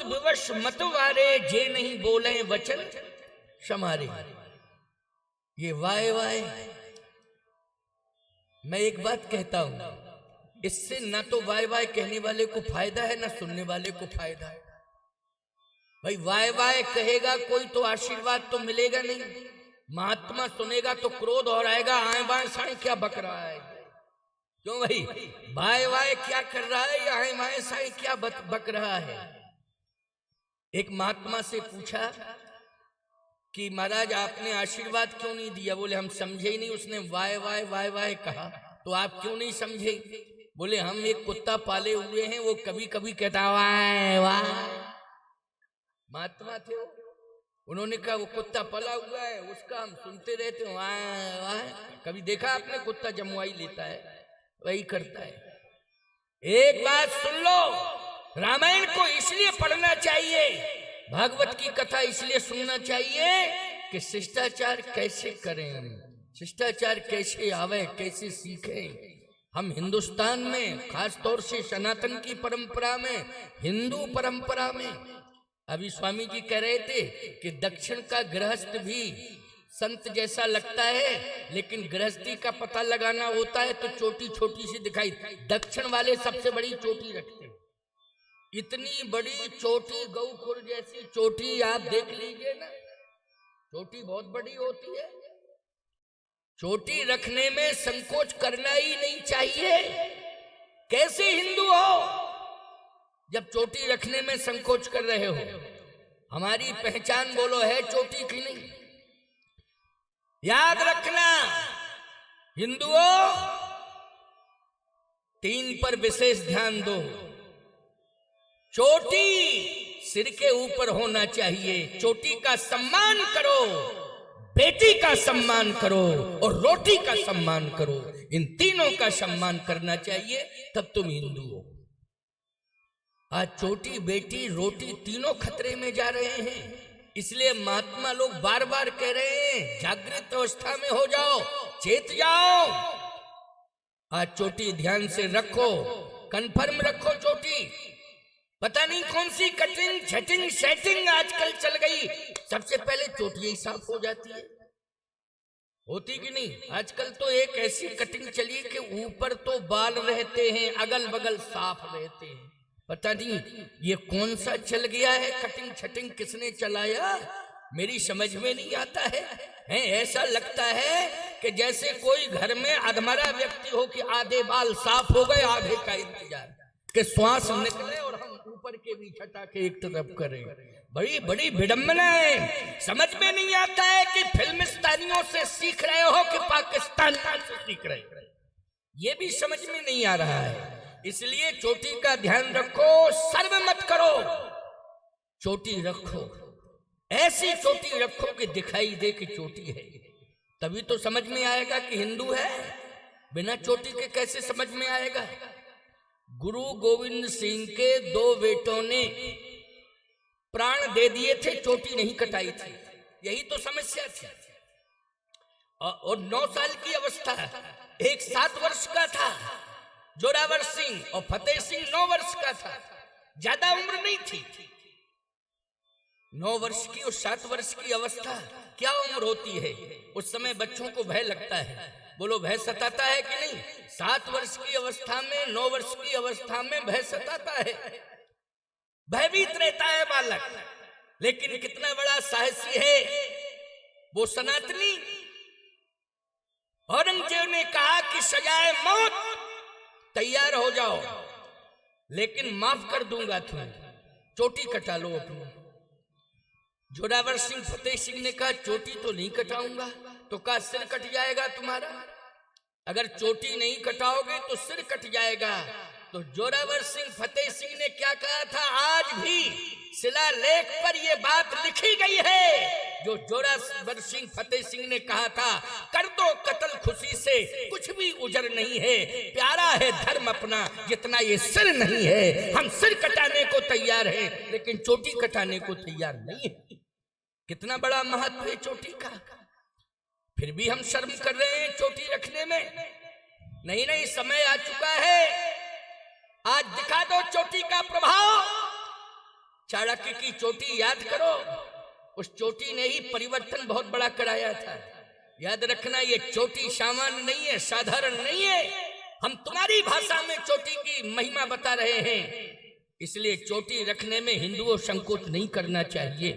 विवश मत वारे, जे नहीं बोले वचन समारे। ये वाय वाय, मैं एक बात कहता हूं, इससे ना तो वाय वाय कहने वाले को फायदा है ना सुनने वाले को फायदा है। भाई वाय वाय कहेगा कोई तो आशीर्वाद तो मिलेगा नहीं, महात्मा सुनेगा तो क्रोध हो आएगा, आए बाएं साए क्या बक रहा है। क्यों भाई, वाय वाय क्या कर रहा है, या आए बाएं साए क्या बक रहा है। एक महात्मा से पूछा कि महाराज आपने आशीर्वाद क्यों नहीं दिया। बोले हम समझे ही नहीं, उसने वाय वाय वाय वाय कहा, तो आप क्यों नहीं समझे। बोले हम एक कुत्ता पाले हुए हैं, वो कभी कभी कहता वाय वाय। महात्मा थे वो, उन्होंने कहा वो कुत्ता पला हुआ है, उसका हम सुनते रहते हैं वाय वाय। कभी देखा आपने कुत्ता जमुआई लेता है, वही करता है। एक बात सुन लो, रामायण को इसलिए पढ़ना चाहिए, भागवत की कथा इसलिए सुनना चाहिए कि शिष्टाचार कैसे करें, शिष्टाचार कैसे आवे, कैसे सीखें। हम हिंदुस्तान में, खास तौर से सनातन की परंपरा में, हिंदू परंपरा में, अभी स्वामी जी कह रहे थे कि दक्षिण का गृहस्थ भी संत जैसा लगता है, लेकिन गृहस्थी का पता लगाना होता है तो चोटी छोटी सी दिखाई। दक्षिण वाले सबसे बड़ी चोटी रखते हैं, इतनी बड़ी चोटी, गौखुर जैसी चोटी आप देख लीजिए ना, चोटी बहुत बड़ी होती है। चोटी रखने में संकोच करना ही नहीं चाहिए। कैसे हिंदू हो जब चोटी रखने में संकोच कर रहे हो। हमारी पहचान बोलो है चोटी की नहीं। याद रखना हिंदुओं, तीन पर विशेष ध्यान दो। चोटी सिर के ऊपर होना चाहिए, चोटी का सम्मान करो, बेटी का सम्मान करो और रोटी का सम्मान करो। इन तीनों का सम्मान करना चाहिए, तब तुम हिंदू हो। आज चोटी, बेटी, रोटी तीनों खतरे में जा रहे हैं। इसलिए महात्मा लोग बार बार कह रहे हैं जागृत अवस्था में हो जाओ, चेत जाओ। आज चोटी ध्यान से रखो, कंफर्म रखो चोटी। पता नहीं कौन सी कटिंग छटिंग सेटिंग आजकल चल गई, सबसे पहले चोटी ही साफ हो जाती है। होती कि नहीं? आजकल तो एक ऐसी कटिंग चली कि ऊपर तो बाल रहते हैं, अगल बगल साफ रहते हैं। पता नहीं ये कौन सा चल गया है, कटिंग छटिंग किसने चलाया, मेरी समझ में नहीं आता है। ऐसा लगता है कि जैसे कोई घर में अधमरा व्यक्ति हो कि आधे बाल साफ हो गए, आधे का इंतजार कि श्वास निकले और हम ऊपर के भी छटा के एक तरफ करें। बड़ी बड़ी विडंबना है। समझ में नहीं आता है कि फिल्मिस्तानियों से सीख रहे हो कि पाकिस्तानियों से सीख रहे हो, ये भी समझ में नहीं आ रहा है। इसलिए चोटी का ध्यान रखो, सर्व मत करो, चोटी रखो। ऐसी चोटी रखो कि दिखाई दे कि चोटी है, तभी तो समझ में आएगा कि हिंदू है। बिना चोटी के कैसे समझ में आएगा। गुरु गोविंद सिंह के दो बेटों ने प्राण दे दिए थे, चोटी नहीं कटाई थी, यही तो समस्या थी। और 9 साल की अवस्था, एक 7 वर्ष का था जोरावर सिंह और फतेह सिंह 9 वर्ष का था, ज्यादा उम्र नहीं थी। 9 वर्ष की और 7 वर्ष की अवस्था क्या उम्र होती है। उस समय बच्चों को भय लगता है, बोलो भय सताता है कि नहीं। 7 वर्ष की अवस्था में, 9 वर्ष की अवस्था में भय सताता है, भयभीत रहता है बालक। लेकिन कितना बड़ा साहसी है वो सनातनी। औरंगजेब ने कहा कि सजाए मौत तैयार हो जाओ, लेकिन माफ कर दूंगा तुम्हें, चोटी कटा लो अपनी। जोरावर सिंह फतेह सिंह ने कहा चोटी तो नहीं कटाऊंगा, तो कहा सिर कट जाएगा तुम्हारा, अगर चोटी नहीं कटाओगे तो सिर कट जाएगा। तो जोरावर सिंह फतेह सिंह ने क्या कहा था, आज भी शिलालेख पर यह बात लिखी गई है जो जोरावर सिंह फतेह सिंह ने कहा था, कर दो कत्ल खुशी से, कुछ भी उजर नहीं है, प्यारा है धर्म अपना जितना ये सिर नहीं है। हम सिर कटाने को तैयार हैं, लेकिन चोटी कटाने को तैयार नहीं है। कितना बड़ा महत्व है चोटी का, फिर भी हम शर्म कर रहे हैं चोटी रखने में। नहीं, समय आ चुका है, आज दिखा दो चोटी का प्रभाव। चाणक्य की चोटी याद करो, उस चोटी ने ही परिवर्तन बहुत बड़ा कराया था। याद रखना, ये चोटी सामान्य नहीं है, साधारण नहीं है। हम तुम्हारी भाषा में चोटी की महिमा बता रहे हैं, इसलिए चोटी रखने में हिंदुओं संकोच नहीं करना चाहिए।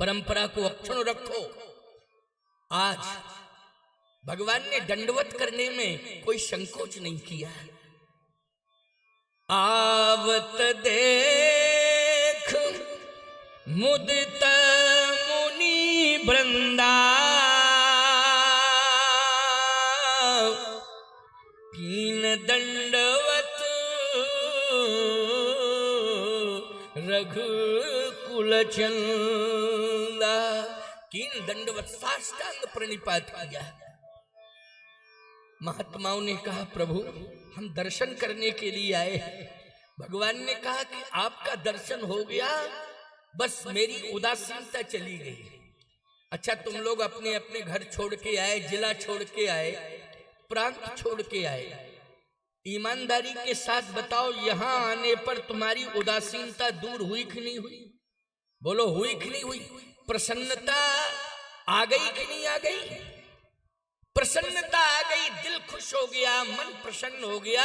परंपरा को अक्षुण्ण रखो। आज भगवान ने दंडवत करने में कोई संकोच नहीं किया। आवत देख मुदित मुनि वृंदा, कीन दंडवत रघुकुल चंदा। कीन दंडवत साष्टांग प्रणिपात किया। महात्माओं ने कहा, प्रभु हम दर्शन करने के लिए आए हैं। भगवान ने कहा कि आपका दर्शन हो गया, बस मेरी उदासीनता चली गई। अच्छा, तुम लोग अपने अपने घर छोड़ के आए, जिला छोड़ के आए, प्रांत छोड़ के आए, ईमानदारी के साथ बताओ, यहां आने पर तुम्हारी उदासीनता दूर हुई कि नहीं हुई? बोलो, हुई कि नहीं हुई? प्रसन्नता आ गई कि नहीं आ गई? प्रसन्नता आ गई, दिल खुश हो गया, मन प्रसन्न हो गया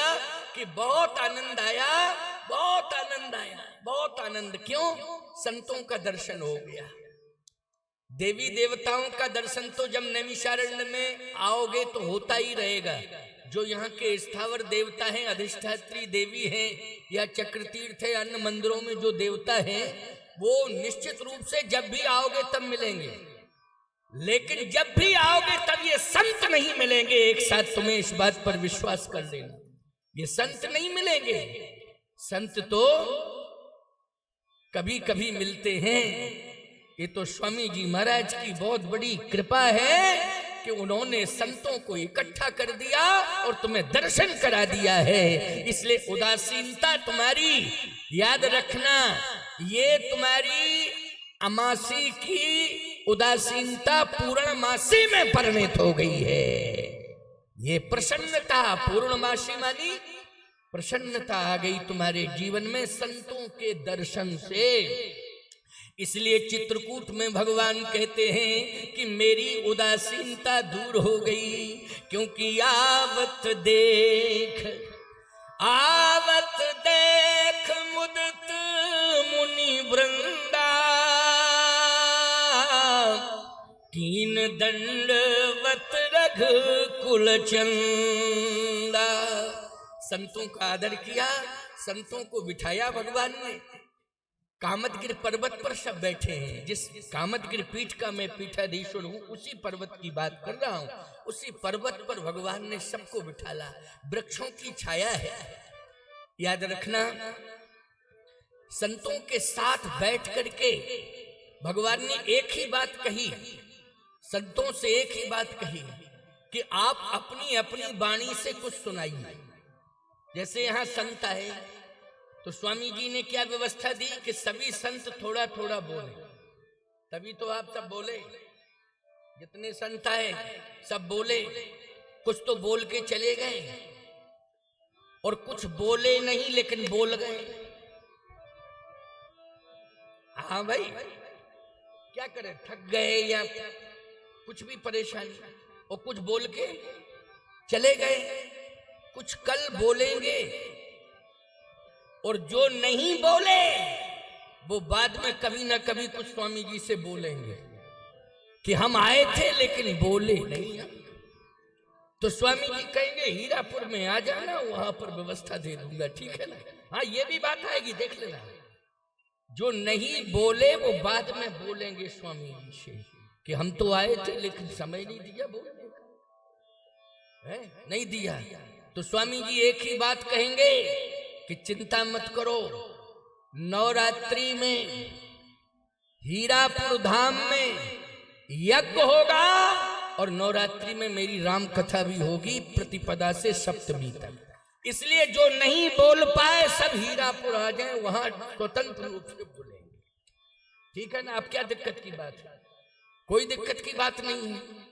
कि बहुत आनंद आया, बहुत आनंद आया, बहुत आनंद। क्यों? संतों का दर्शन हो गया। देवी देवताओं का दर्शन तो जब नैमिषारण्य में आओगे तो होता ही रहेगा। जो यहाँ के स्थावर देवता हैं, अधिष्ठात्री देवी हैं, या चक्रतीर्थ है, अन्य मंदिरों में जो देवता हैं, वो निश्चित रूप से जब भी आओगे तब मिलेंगे। लेकिन जब भी आओगे तब ये संत नहीं मिलेंगे एक साथ। तुम्हें इस बात पर विश्वास कर लेना, ये संत नहीं मिलेंगे। संत तो कभी कभी मिलते हैं। ये तो स्वामी जी महाराज की बहुत बड़ी कृपा है कि उन्होंने संतों को इकट्ठा कर दिया और तुम्हें दर्शन करा दिया है। इसलिए उदासीनता तुम्हारी, याद रखना, ये तुम्हारी अमासी की उदासीनता पूर्णमासी में परिणत हो गई है। ये प्रसन्नता, पूर्णमासी मानी प्रसन्नता आ गई तुम्हारे जीवन में संतों के दर्शन से। इसलिए चित्रकूट में भगवान कहते हैं कि मेरी उदासीनता दूर हो गई, क्योंकि आवत देख मुदित मुनि वृंदा, कीन दंडवत रघुकुल चंदा। संतों का आदर किया, संतों को बिठाया भगवान ने। कामदगिरि पर्वत पर सब बैठे हैं। जिस कामदगिरि पीठ का मैं पीठाधीश्वर हूं, उसी पर्वत की बात कर रहा हूं। उसी पर्वत पर भगवान ने सबको बिठाला। वृक्षों की छाया है। याद रखना, संतों के साथ बैठ करके भगवान ने एक ही बात कही, संतों से एक ही बात कही कि आप अपनी अपनी वाणी से कुछ सुनाइए। जैसे यहाँ संत आए तो स्वामी जी ने क्या व्यवस्था दी कि सभी संत थोड़ा थोड़ा बोले, तभी तो आप सब बोले। जितने संत आए सब बोले। कुछ तो बोल के चले गए और कुछ बोले नहीं लेकिन बोल गए। हाँ भाई, क्या करें, थक गए या कुछ भी परेशानी, और कुछ बोल के चले गए। कुछ कल बोलेंगे और जो नहीं बोले वो बाद में कभी ना कभी कुछ स्वामी जी से बोलेंगे कि हम आए थे लेकिन बोले नहीं। तो स्वामी जी कहेंगे हीरापुर में आ जाना, वहां पर व्यवस्था दे दूंगा, ठीक है ना। हाँ, ये भी बात आएगी, देख लेना। जो नहीं बोले वो बाद में बोलेंगे स्वामी जी से कि हम तो आए थे लेकिन समय नहीं दिया बोलने का, है नहीं दिया। तो स्वामी जी एक ही बात कहेंगे कि चिंता मत करो, नवरात्रि में हीरापुर धाम में यज्ञ होगा और नवरात्रि में मेरी राम कथा भी होगी, प्रतिपदा से सप्तमी तक। इसलिए जो नहीं बोल पाए सब हीरापुर आ जाए, वहां स्वतंत्र रूप से बोलेंगे, ठीक है ना। अब क्या दिक्कत की बात है? कोई दिक्कत की बात नहीं है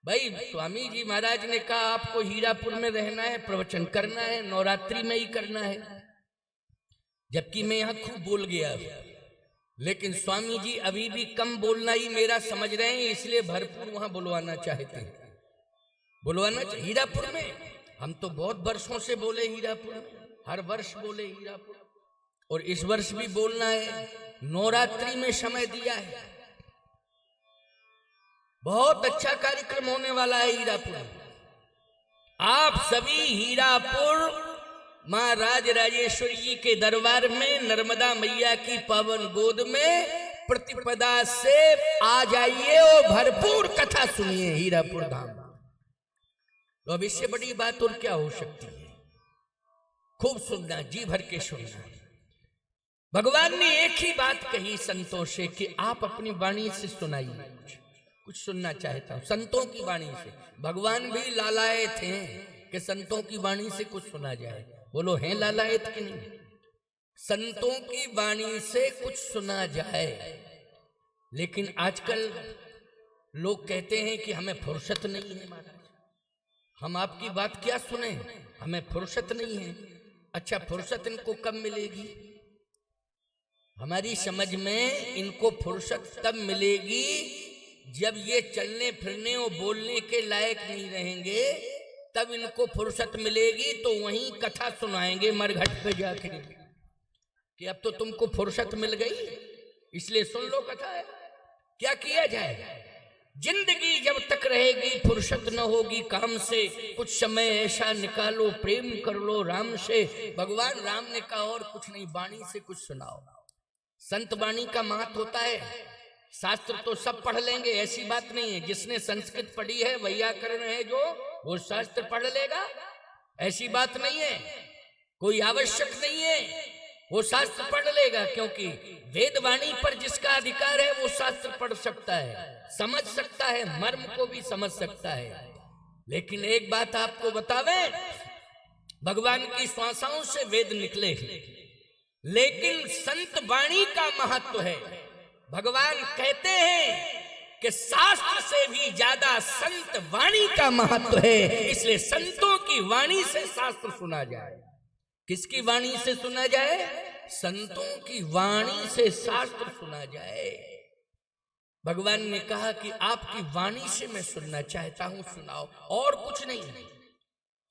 भाई। स्वामी जी महाराज ने कहा आपको हीरापुर में रहना है, प्रवचन करना है, नवरात्रि में ही करना है। जबकि मैं यहां खूब बोल गया हूं, लेकिन स्वामी जी अभी भी कम बोलना ही मेरा समझ रहे हैं, इसलिए भरपूर वहां बुलवाना चाहते हैं। बुलवाना हीरापुर में हम तो बहुत वर्षों से बोले, हीरापुर में हर वर्ष बोले हीरापुर, और इस वर्ष भी बोलना है। नवरात्रि में समय दिया है, बहुत अच्छा कार्यक्रम होने वाला है हीरापुर। आप सभी हीरापुर मां राजराजेश्वरी जी के दरबार में नर्मदा मैया की पावन गोद में प्रतिपदा से आ जाइए और भरपूर कथा सुनिए हीरापुर धाम। तो अब इससे बड़ी बात और क्या हो सकती है? खूब सुनना, जी भर के सुनना। भगवान ने एक ही बात कही संतों से कि आप अपनी वाणी से सुनाइए। कुछ सुनना चाहता हूं संतों की वाणी से। भगवान भी लालायत हैं कि संतों की वाणी से कुछ सुना जाए। बोलो, हैं लालायत कि नहीं? संतों की वाणी से कुछ सुना जाए। लेकिन आजकल लोग कहते हैं कि हमें फुर्सत नहीं है महाराज, हम आपकी बात क्या सुने, हमें फुर्सत नहीं है। अच्छा, फुर्सत इनको कब मिलेगी? हमारी समझ में इनको फुर्सत तब मिलेगी जब ये चलने फिरने और बोलने के लायक नहीं रहेंगे, तब इनको फुर्सत मिलेगी। तो वहीं कथा सुनाएंगे मरघट पे जाके कि अब तो तुमको फुर्सत मिल गई, इसलिए सुन लो कथा है। क्या किया जाए? जिंदगी जब तक रहेगी फुर्सत न होगी काम से, कुछ समय ऐसा निकालो प्रेम कर लो राम से। भगवान राम ने कहा और कुछ नहीं, वाणी से कुछ सुनाओ। संत वाणी का महत्व होता है। शास्त्र तो सब पढ़ लेंगे, ऐसी बात नहीं है। जिसने संस्कृत पढ़ी है, वैयाकरण है जो, वो शास्त्र पढ़ लेगा, ऐसी बात नहीं है। कोई आवश्यक नहीं है, वो शास्त्र पढ़ लेगा, क्योंकि वेद वाणी पर जिसका अधिकार है वो शास्त्र पढ़ सकता है, समझ सकता है, मर्म को भी समझ सकता है। लेकिन एक बात आपको बतावे, भगवान की श्वासाओं से वेद निकले, लेकिन संत वाणी का महत्व है। भगवान कहते हैं कि शास्त्र से भी ज्यादा संत वाणी का महत्व है, इसलिए संतों की वाणी से शास्त्र सुना जाए। किसकी वाणी से सुना जाए? संतों की वाणी से शास्त्र सुना जाए। भगवान ने कहा कि आपकी वाणी से मैं सुनना चाहता हूं, सुनाओ, और कुछ नहीं।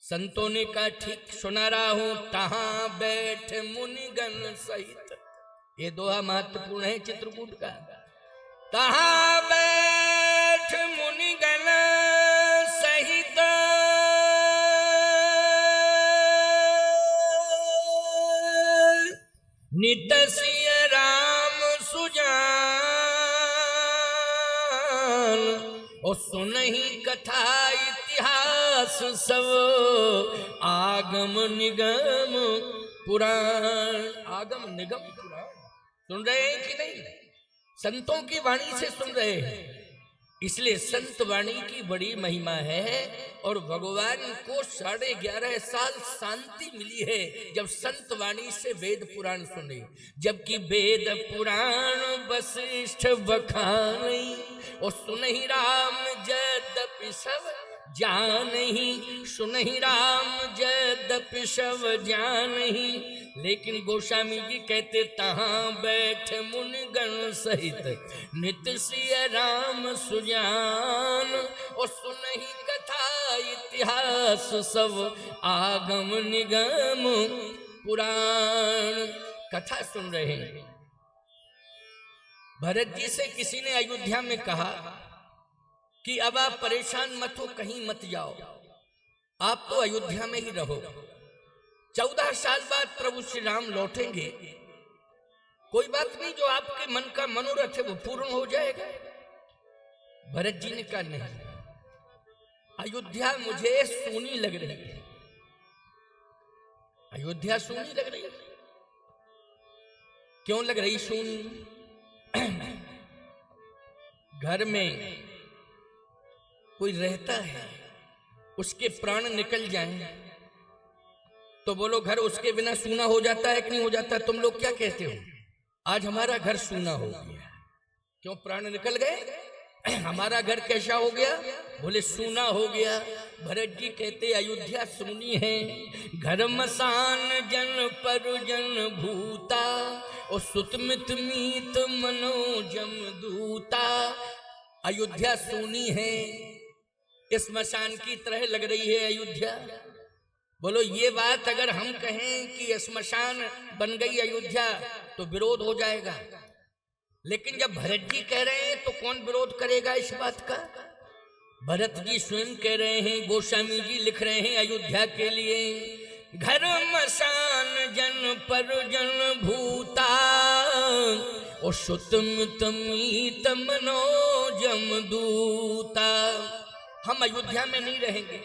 संतों ने कहा ठीक सुना रहा हूं। तहां बैठ मुनिगण सहित, ये दोहा महत्वपूर्ण है चित्रकूट का। तहां बैठ मुनिगण सहित, नित सिय राम सुजान, और सुनहि कथा इतिहास सब, आगम निगम पुराण। आगम निगम पुराण सुन रहे हैं कि नहीं? संतों की वाणी से सुन रहे हैं, इसलिए संत वाणी की बड़ी महिमा है। और भगवान को 11.5 साल शांति मिली है जब संत वाणी से वेद पुराण सुने। जबकि वेद पुराण वशिष्ठ बखानी, और सुनहि राम यद्यपि सब जानहि, सुनहि राम यद्यपि सब जानहि। लेकिन गोस्वामी जी कहते तहां बैठ मुनिगण सहित, नित सिय राम सुजान, और सुनहि कथा इतिहास सब, आगम निगम पुराण। कथा सुन रहे हैं। भरत जी से किसी ने अयोध्या में कहा कि अब आप परेशान मत हो, कहीं मत जाओ, आप तो अयोध्या में ही रहो। 14 साल बाद प्रभु श्री राम लौटेंगे, कोई बात नहीं, जो आपके मन का मनोरथ है वो पूर्ण हो जाएगा। भरत जी ने कहा नहीं, अयोध्या मुझे सूनी लग रही है, अयोध्या सूनी लग रही है। क्यों लग रही सूनी? घर में कोई रहता है, उसके प्राण निकल जाएं तो बोलो घर उसके बिना सूना हो जाता है कि नहीं हो जाता? तुम लोग क्या कहते हो? आज हमारा घर सूना हो गया, क्यों? प्राण निकल गए। हमारा घर कैसा हो गया? बोले सूना हो गया। भरत जी कहते अयोध्या सूनी है, घर मसान जन पर जन भूता, और सुतमित मीत मनोजम दूता। अयोध्या सूनी है, इस स्मशान की तरह लग रही है अयोध्या। बोलो ये बात अगर हम कहें कि स्मशान बन गई अयोध्या तो विरोध हो जाएगा, लेकिन जब भरत जी कह रहे हैं तो कौन विरोध करेगा इस बात का? भरत जी स्वयं कह रहे हैं, गोस्वामी जी लिख रहे हैं अयोध्या के लिए, घर मसान जन पर जन भूता, और सुतमित मीत मनोजम दूता। हम अयोध्या में नहीं रहेंगे,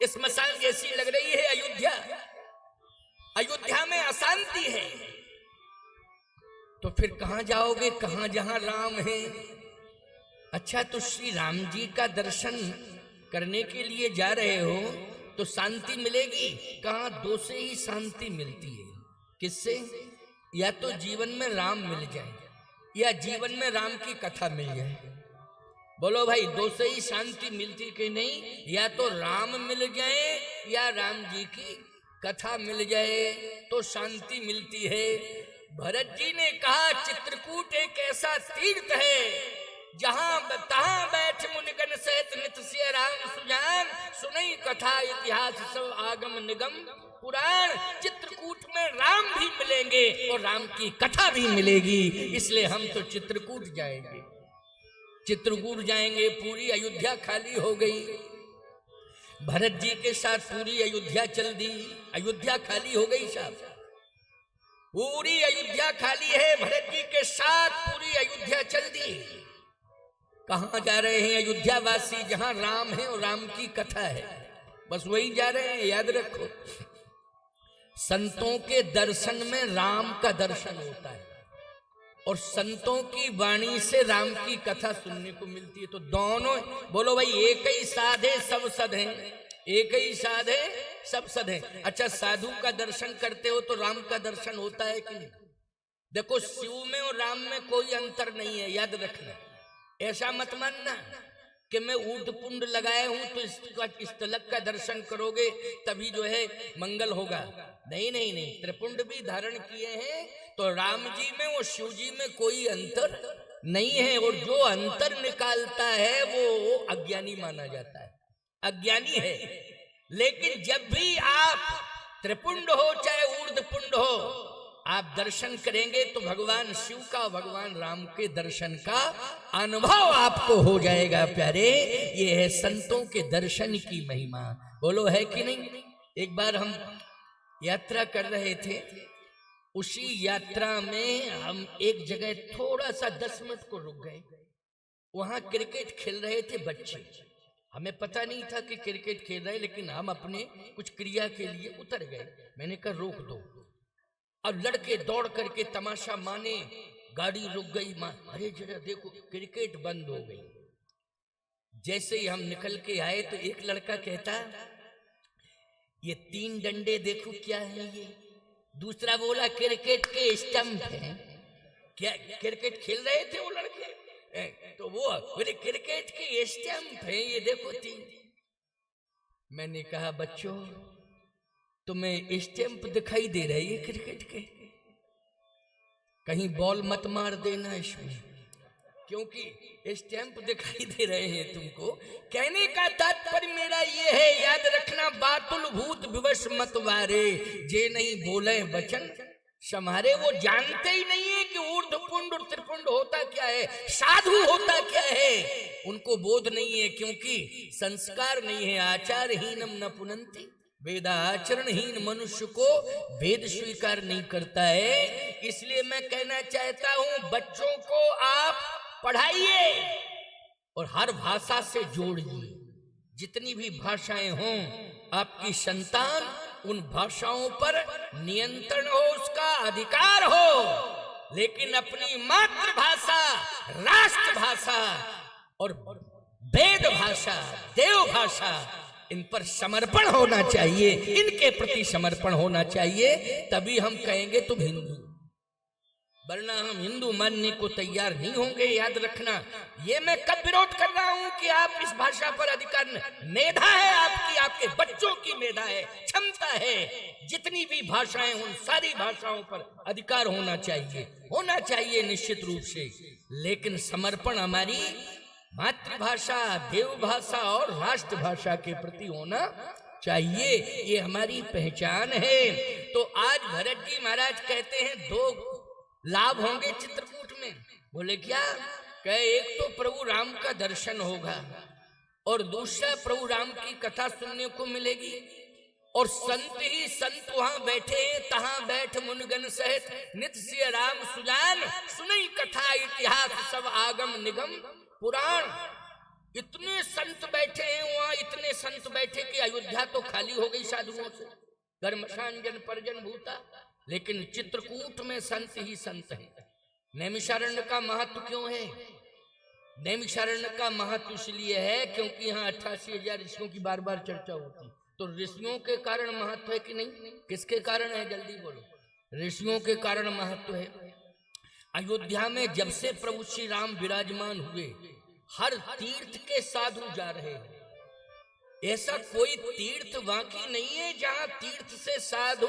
स्मशान जैसी लग रही है अयोध्या, अयोध्या में अशांति है। तो फिर कहां जाओगे? कहां जहां राम है। अच्छा, तो श्री राम जी का दर्शन करने के लिए जा रहे हो तो शांति मिलेगी? कहां? दो से ही शांति मिलती है। किससे? या तो जीवन में राम मिल जाए, या जीवन में राम की कथा मिल जाए। बोलो भाई, दो से ही शांति मिलती कि नहीं? या तो राम मिल जाए या राम जी की कथा मिल जाए तो शांति मिलती है। भरत जी ने कहा चित्रकूट एक ऐसा तीर्थ है जहां तहां बैठ मुनिगण सहित नित सिय राम सुजान, सुनई कथा इतिहास सब आगम निगम पुराण। चित्रकूट में राम भी मिलेंगे और राम की कथा भी मिलेगी, इसलिए हम तो चित्रकूट जाएंगे, चित्रकूट जाएंगे। पूरी अयोध्या खाली हो गई, भरत जी के साथ पूरी अयोध्या चल दी, अयोध्या खाली हो गई साहब, पूरी अयोध्या खाली है, भरत जी के साथ पूरी अयोध्या चल दी। कहां जा रहे हैं अयोध्या वासी? जहां राम है और राम की कथा है, बस वही जा रहे हैं। याद रखो, संतों के दर्शन में राम का दर्शन होता है और संतों की वाणी से राम की कथा सुनने को मिलती है। तो दोनों, बोलो भाई, एक ही साध है सब सद है, एक ही साध है सब सद है। अच्छा, साधु का दर्शन करते हो तो राम का दर्शन होता है कि नहीं? देखो, शिव में और राम में कोई अंतर नहीं है, याद रखना। ऐसा मत मानना कि मैं ऊट पुंड लगाए हूं तो इस तिलक का दर्शन करोगे तभी जो है मंगल होगा। नहीं नहीं नहीं, त्रिपुंड भी धारण किए हैं, तो राम जी में और शिव जी में कोई अंतर नहीं है। और जो अंतर निकालता है वो अज्ञानी माना जाता है, अज्ञानी है। लेकिन जब भी आप त्रिपुंड हो चाहे ऊर्ध्वपुंड हो, आप दर्शन करेंगे तो भगवान शिव का, भगवान राम के दर्शन का अनुभव आपको हो जाएगा। प्यारे, ये है संतों के दर्शन की महिमा। बोलो है कि नहीं? एक बार हम यात्रा कर रहे थे, उसी यात्रा में हम एक जगह थोड़ा सा 10 मिनट को रुक गए। वहां क्रिकेट खेल रहे थे बच्चे, हमें पता नहीं था कि क्रिकेट खेल रहे, लेकिन हम अपने कुछ क्रिया के लिए उतर गए। मैंने कहा रोक दो। अब लड़के दौड़ करके तमाशा माने, गाड़ी रुक गई। अरे जरा देखो, क्रिकेट बंद हो गई। जैसे ही हम निकल के आए तो एक लड़का कहता, ये 3 डंडे देखो क्या है ये। दूसरा बोला क्रिकेट के स्टंप हैं। क्या क्रिकेट खेल रहे थे वो लड़के? तो वो बोले क्रिकेट के स्टंप है ये देखो 3। मैंने कहा बच्चों, तुम्हें स्टैंप दिखाई दे रही है क्रिकेट के? कहीं बॉल मत मार देना इसमें, क्योंकि स्टैंप दिखाई दे रहे हैं तुमको। कहने का तात्पर्य मेरा ये है, याद रखना, बातुल भूत विवश मत वारे, जे नहीं बोले वचन समारे। वो जानते ही नहीं है कि ऊर्ध्वपुंड और त्रिपुंड होता क्या है, साधु होता क्या है, उनको बोध नहीं है, क्योंकि संस्कार नहीं है। आचारहीनम न पुनंति, वेदाचरणहीन मनुष्य को वेद स्वीकार नहीं करता है। इसलिए मैं कहना चाहता हूं, बच्चों को आप पढ़ाइए और हर भाषा से जोड़िए। जितनी भी भाषाएं हों, आपकी संतान उन भाषाओं पर नियंत्रण हो, उसका अधिकार हो, लेकिन अपनी मातृभाषा, राष्ट्रभाषा और वेद भाषा, देव भाषा, इन पर समर्पण होना चाहिए, इनके प्रति समर्पण होना चाहिए। तभी हम कहेंगे तुम हिंदू। वरना हम हिंदू मानने को तैयार नहीं होंगे। याद रखना, ये मैं कब विरोध कर रहा हूं कि आप इस भाषा पर अधिकार, मेधा है आपकी, आपके बच्चों की मेधा है, क्षमता है, जितनी भी भाषाएं उन सारी भाषाओं पर अधिकार होना चाहिए निश्चित रूप से। लेकिन समर्पण हमारी मातृभाषा, देवभाषा और राष्ट्रभाषा के प्रति होना चाहिए, ये हमारी पहचान है। तो आज भरत जी महाराज कहते हैं 2 लाभ होंगे चित्रकूट में। बोले क्या? कहे एक तो प्रभु राम का दर्शन होगा और दूसरा प्रभु राम की कथा सुनने को मिलेगी। और संत ही संत वहां बैठे हैं, तहां बैठ मुनगन सहित नित सिय राम सुजान, सुनई कथा इतिहास सब आगम निगम पुराण। इतने संत बैठे हैं वहां, इतने संत बैठे कि अयोध्या तो खाली हो गई साधुओं से, धर्मशान जन परजन भूता। लेकिन चित्रकूट में संत ही संत है। नैमिषारण्य का महत्व क्यों है? नैमिषारण्य का महत्व इसलिए है क्योंकि यहाँ 88,000 ऋषियों की बार बार चर्चा होती। तो ऋषियों के कारण महत्व है कि नहीं? किसके कारण है? जल्दी बोलो। ऋषियों के कारण महत्व है। अयोध्या में जब से प्रभु श्री राम विराजमान हुए, हर तीर्थ के साधु जा रहे हैं। ऐसा कोई तीर्थ बाकी नहीं है जहां तीर्थ से साधु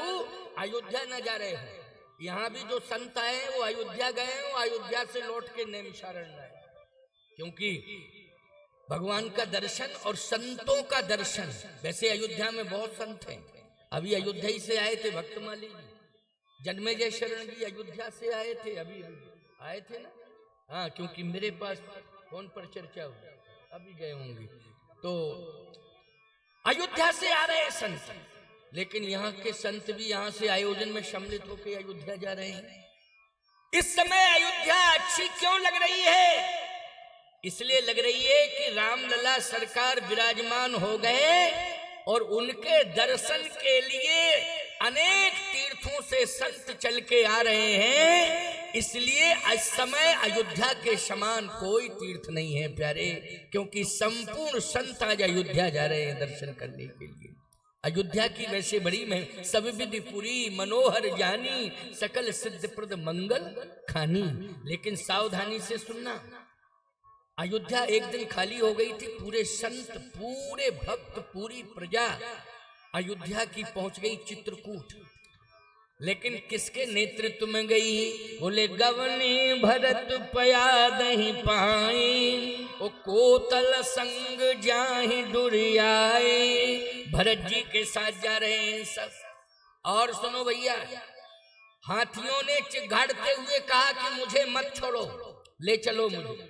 अयोध्या न जा रहे हो। यहाँ भी जो संत आए वो अयोध्या गए, वो अयोध्या से लौट के नैमिषारण्य आए, क्योंकि भगवान का दर्शन और संतों का दर्शन। वैसे अयोध्या में बहुत संत हैं। अभी अयोध्या ही से आए थे भक्तमाली जी, जन्मेजय शरण जी अयोध्या से आए थे, अभी आए थे ना। हाँ, क्योंकि मेरे पास फोन पर चर्चा हुई, अभी गए होंगे। तो अयोध्या से आ रहे हैं संत, लेकिन यहाँ के संत भी यहाँ से आयोजन में सम्मिलित होकर अयोध्या जा रहे हैं। इस समय अयोध्या अच्छी क्यों लग रही है? इसलिए लग रही है कि रामलला सरकार विराजमान हो गए और उनके दर्शन के लिए अनेक तीर्थों से संत चल के आ रहे हैं। इसलिए इस समय अयोध्या के समान कोई तीर्थ नहीं है प्यारे, क्योंकि संपूर्ण संत आज अयोध्या जा रहे हैं दर्शन करने के लिए। अयोध्या की वैसे बड़ी में सब विधि पुरी मनोहर जानी, सकल सिद्ध प्रद मंगल खानी। लेकिन सावधानी से सुनना, अयोध्या एक दिन खाली हो गई थी। पूरे संत, पूरे भक्त, पूरी प्रजा अयोध्या की पहुंच गई चित्रकूट। लेकिन किसके नेतृत्व में गई? बोले गवने भरत पया दही पाए, ओ कोतल संग जाहि दुरियाए। भरत जी के साथ जा रहे हैं सब। और सुनो भैया, हाथियों ने चिघाड़ते हुए कहा कि मुझे मत छोड़ो, ले चलो मुझे।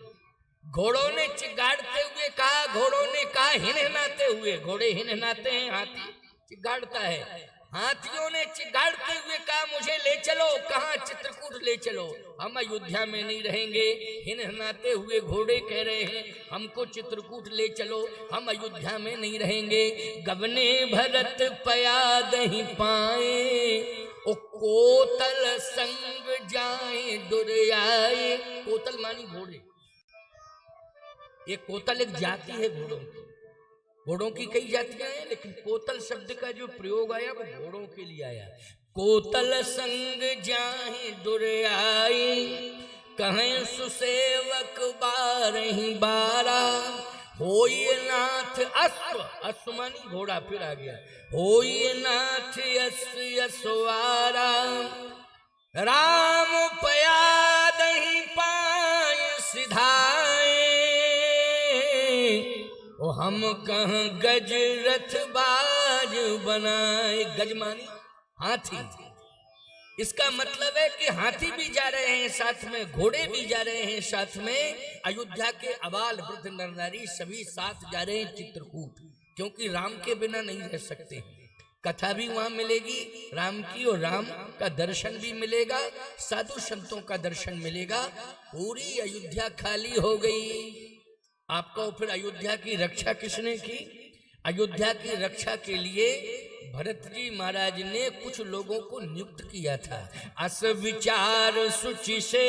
घोड़ों ने चिघाड़ते हुए कहा, घोड़ों ने कहा हिनहिनाते हुए, घोड़े हिनहिनाते हैं, हाथी चिघाड़ता है। हाथियों ने चिघाड़ते हुए कहा मुझे ले चलो। कहाँ? चित्रकूट ले चलो, हम अयोध्या में नहीं रहेंगे। हिनहिनाते हुए घोड़े कह रहे हैं हमको चित्रकूट ले चलो, हम अयोध्या में नहीं रहेंगे। गबने भरत पया दही पाए, ओ कोतल संग जाए दुरियाए। कोतल मानी घोड़े। ये कोतल एक जाति है घोड़ों की। घोड़ों की कई जातियां हैं, लेकिन कोतल शब्द का जो प्रयोग आया वो घोड़ों के लिए आया। कोतल संग जाहि दुरियाई, कहें सुसेवक बारही बारा। होई नाथ अश्व, अश्व मानी घोड़ा, फिर आ गया। होई नाथ यस यशवारा, राम पया दही पाय सिधाए। ओ हम कहाँ गज रथ बाज बनाए। गज मानी हाथी। इसका मतलब है कि हाथी भी जा रहे हैं साथ में, घोड़े भी जा रहे हैं साथ में। अयोध्या के अबाल वृद्ध नर नारी सभी साथ जा रहे हैं चित्रकूट, क्योंकि राम के बिना नहीं रह सकते। कथा भी वहां मिलेगी राम की, और राम का दर्शन भी मिलेगा, साधु संतों का दर्शन मिलेगा। पूरी अयोध्या खाली हो गई। आपको फिर अयोध्या की रक्षा किसने की? अयोध्या की रक्षा के लिए भरत जी महाराज ने कुछ लोगों को नियुक्त किया था। अस विचार सुचि से